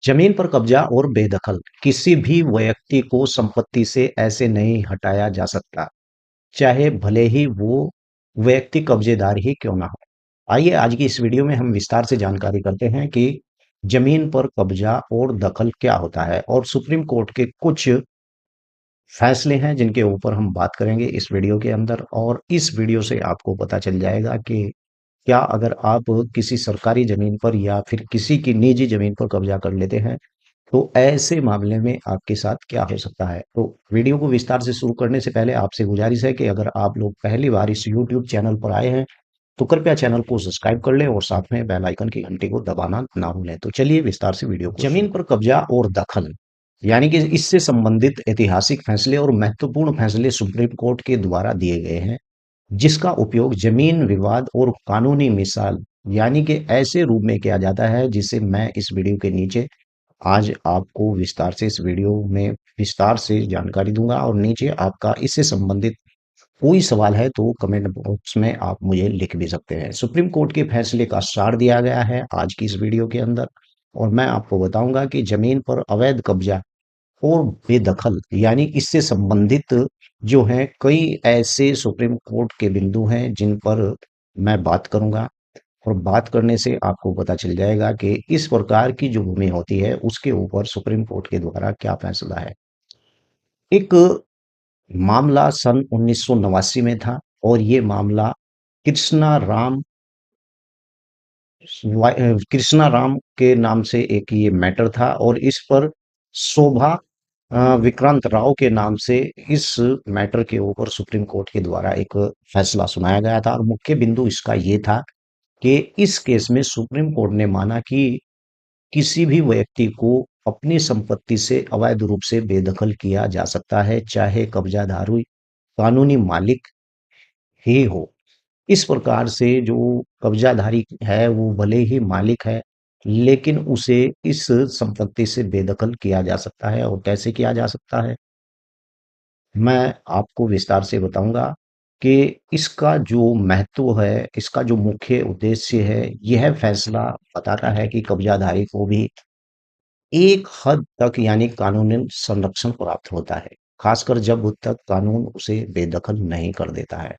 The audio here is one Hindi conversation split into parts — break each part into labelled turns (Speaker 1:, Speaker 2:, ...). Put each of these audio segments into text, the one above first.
Speaker 1: जमीन पर कब्जा और बेदखल किसी भी व्यक्ति को संपत्ति से ऐसे नहीं हटाया जा सकता, चाहे भले ही वो व्यक्ति कब्जेदार ही क्यों ना हो। आइए आज की इस वीडियो में हम विस्तार से जानकारी करते हैं कि जमीन पर कब्जा और दखल क्या होता है और सुप्रीम कोर्ट के कुछ फैसले हैं जिनके ऊपर हम बात करेंगे इस वीडियो के अंदर। और इस वीडियो से आपको पता चल जाएगा कि क्या अगर आप किसी सरकारी जमीन पर या फिर किसी की निजी जमीन पर कब्जा कर लेते हैं तो ऐसे मामले में आपके साथ क्या हो सकता है। तो वीडियो को विस्तार से शुरू करने से पहले आपसे गुजारिश है कि अगर आप लोग पहली बार इस यूट्यूब चैनल पर आए हैं तो कृपया चैनल को सब्सक्राइब कर लें और साथ में बेल आइकन की घंटी को दबाना ना भूलें। तो चलिए विस्तार से वीडियो को जमीन पर कब्जा और दखल यानी कि इससे संबंधित ऐतिहासिक फैसले और महत्वपूर्ण फैसले सुप्रीम कोर्ट के द्वारा दिए गए हैं, जिसका उपयोग जमीन विवाद और कानूनी मिसाल यानी कि ऐसे रूप में किया जाता है जिसे मैं इस वीडियो के नीचे आज आपको विस्तार से इस वीडियो में विस्तार से जानकारी दूंगा। और नीचे आपका इससे संबंधित कोई सवाल है तो कमेंट बॉक्स में आप मुझे लिख भी सकते हैं। सुप्रीम कोर्ट के फैसले का सार दिया गया है आज की इस वीडियो के अंदर, और मैं आपको बताऊंगा कि जमीन पर अवैध कब्जा और बेदखल यानी इससे संबंधित जो है कई ऐसे सुप्रीम कोर्ट के बिंदु हैं जिन पर मैं बात करूंगा। और बात करने से आपको पता चल जाएगा कि इस प्रकार की जो भूमि होती है उसके ऊपर सुप्रीम कोर्ट के द्वारा क्या फैसला है। एक मामला सन 1989 में था और ये मामला कृष्णा राम कृष्णा राम के नाम से एक ये मैटर था और इस पर शोभा विक्रांत राव के नाम से इस मैटर के ऊपर सुप्रीम कोर्ट के द्वारा एक फैसला सुनाया गया था। और मुख्य बिंदु इसका ये था कि इस केस में सुप्रीम कोर्ट ने माना कि किसी भी व्यक्ति को अपनी संपत्ति से अवैध रूप से बेदखल किया जा सकता है, चाहे कब्जाधारी कानूनी मालिक ही हो। इस प्रकार से जो कब्जाधारी है वो भले ही मालिक है, लेकिन उसे इस संपत्ति से बेदखल किया जा सकता है। और कैसे किया जा सकता है मैं आपको विस्तार से बताऊंगा कि इसका जो महत्व है, इसका जो मुख्य उद्देश्य है, यह फैसला बताता है कि कब्जाधारी को भी एक हद तक यानी कानूनी संरक्षण प्राप्त होता है, खासकर जब तक कानून उसे बेदखल नहीं कर देता है।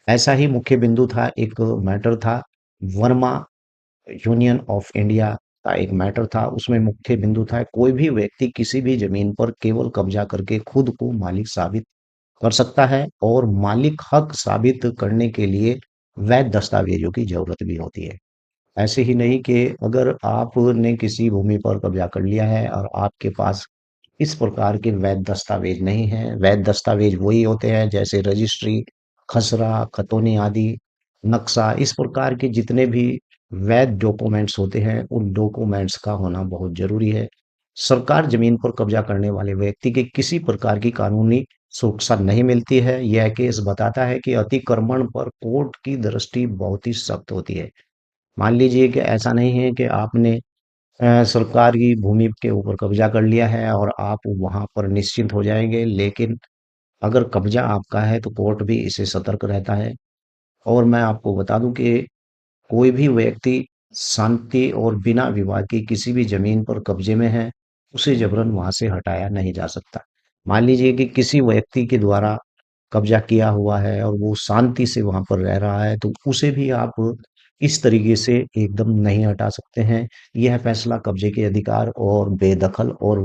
Speaker 1: ऐसा ही मुख्य बिंदु था, एक मैटर था वर्मा यूनियन ऑफ इंडिया का एक मैटर था। उसमें मुख्य बिंदु था कोई भी व्यक्ति किसी भी जमीन पर केवल कब्जा करके खुद को मालिक साबित कर सकता है और मालिक हक साबित करने के लिए वैध दस्तावेजों की जरूरत भी होती है। ऐसे ही नहीं कि अगर आपने किसी भूमि पर कब्जा कर लिया है और आपके पास इस प्रकार के वैध दस्तावेज नहीं है। वैध दस्तावेज वही होते हैं जैसे रजिस्ट्री, खसरा, खतौनी आदि, नक्शा, इस प्रकार के जितने भी वैध डॉक्यूमेंट्स होते हैं उन डॉक्यूमेंट्स का होना बहुत जरूरी है। सरकार जमीन पर कब्जा करने वाले व्यक्ति के किसी प्रकार की कानूनी सुरक्षा नहीं मिलती है। यह केस बताता है कि अतिक्रमण पर कोर्ट की दृष्टि बहुत ही सख्त होती है। मान लीजिए कि ऐसा नहीं है कि आपने सरकार की भूमि के ऊपर कब्जा कर लिया है और आप वहां पर निश्चिंत हो जाएंगे, लेकिन अगर कब्जा आपका है तो कोर्ट भी इसे सतर्क रहता है। और मैं आपको बता दूं कि कोई भी व्यक्ति शांति और बिना विवाद की किसी भी जमीन पर कब्जे में है, उसे जबरन वहां से हटाया नहीं जा सकता। मान लीजिए कि किसी व्यक्ति के द्वारा कब्जा किया हुआ है और वो शांति से वहां पर रह रहा है तो उसे भी आप इस तरीके से एकदम नहीं हटा सकते हैं। यह फैसला कब्जे के अधिकार और बेदखल और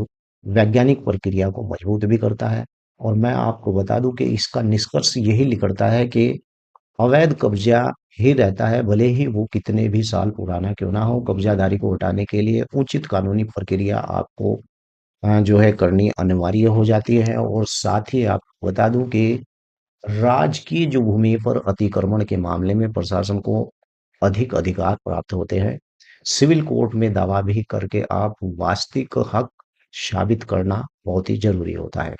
Speaker 1: वैज्ञानिक प्रक्रिया को मजबूत भी करता है। और मैं आपको बता दूं कि इसका निष्कर्ष यही निकलता है कि अवैध कब्जा ही रहता है, भले ही वो कितने भी साल पुराना क्यों ना हो। कब्जादारी को हटाने के लिए उचित कानूनी प्रक्रिया आपको जो है करनी अनिवार्य हो जाती है। और साथ ही आपको बता दूं कि राजकीय जो भूमि पर अतिक्रमण के मामले में प्रशासन को अधिक अधिकार प्राप्त होते हैं। सिविल कोर्ट में दावा भी करके आप वास्तविक हक साबित करना बहुत ही जरूरी होता है।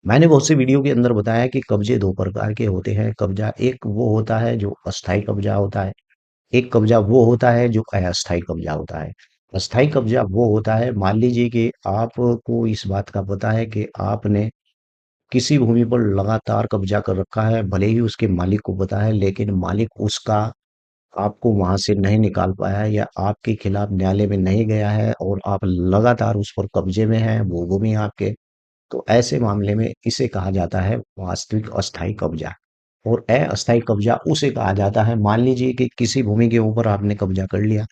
Speaker 1: मैंने बहुत से वीडियो के अंदर बताया कि कब्जे दो प्रकार के होते हैं। कब्जा एक वो होता है जो अस्थाई कब्जा होता है, एक कब्जा वो होता है जो अस्थाई कब्जा होता है। अस्थाई कब्जा वो होता है, मान लीजिए कि आपको इस बात का पता है कि आपने किसी भूमि पर लगातार कब्जा कर रखा है, भले ही उसके मालिक को पता है, लेकिन मालिक उसका आपको वहां से नहीं निकाल पाया है या आपके खिलाफ न्यायालय में नहीं गया है और आप लगातार उस पर कब्जे में हैं, वो भूमि आपके, तो ऐसे मामले में इसे कहा जाता है वास्तविक अस्थायी कब्जा। और अस्थायी कब्जा उसे कहा जाता है, मान लीजिए कि किसी भूमि के ऊपर आपने कब्जा कर लिया,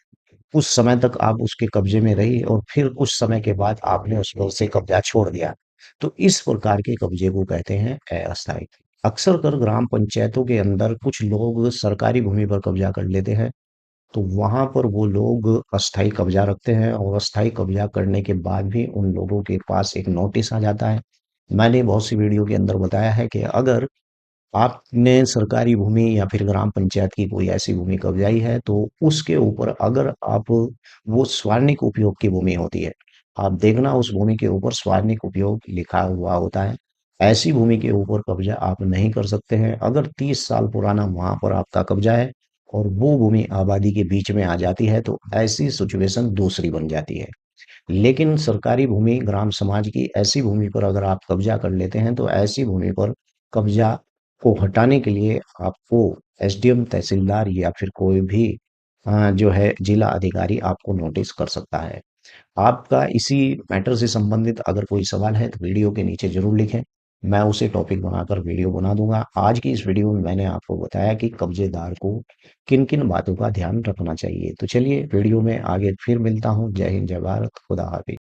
Speaker 1: कुछ समय तक आप उसके कब्जे में रही और फिर कुछ समय के बाद आपने उस पर से कब्जा छोड़ दिया, तो इस प्रकार के कब्जे को कहते हैं अस्थायी। अक्सर कर ग्राम पंचायतों के अंदर कुछ लोग सरकारी भूमि पर कब्जा कर लेते हैं, तो वहां पर वो लोग अस्थायी कब्जा रखते हैं और अस्थायी कब्जा करने के बाद भी उन लोगों के पास एक नोटिस आ जाता है। मैंने बहुत सी वीडियो के अंदर बताया है कि अगर आपने सरकारी भूमि या फिर ग्राम पंचायत की कोई ऐसी भूमि कब्जाई है, तो उसके ऊपर अगर आप, वो स्वर्णिक उपयोग की भूमि होती है, आप देखना उस भूमि के ऊपर स्वर्णिक उपयोग लिखा हुआ होता है। ऐसी भूमि के ऊपर कब्जा आप नहीं कर सकते हैं। अगर 30 साल पुराना वहां पर आपका कब्जा है और वो भूमि आबादी के बीच में आ जाती है, तो ऐसी सिचुएशन दूसरी बन जाती है। लेकिन सरकारी भूमि, ग्राम समाज की ऐसी भूमि पर अगर आप कब्जा कर लेते हैं, तो ऐसी भूमि पर कब्जा को हटाने के लिए आपको एसडीएम, तहसीलदार या फिर कोई भी जो है जिला अधिकारी आपको नोटिस कर सकता है। आपका इसी मैटर से संबंधित अगर कोई सवाल है तो वीडियो के नीचे जरूर लिखें, मैं उसे टॉपिक बनाकर वीडियो बना दूंगा। आज की इस वीडियो में मैंने आपको बताया कि कब्जेदार को किन किन बातों का ध्यान रखना चाहिए। तो चलिए वीडियो में आगे फिर मिलता हूँ। जय हिंद, जय भारत, खुदा हाफिज।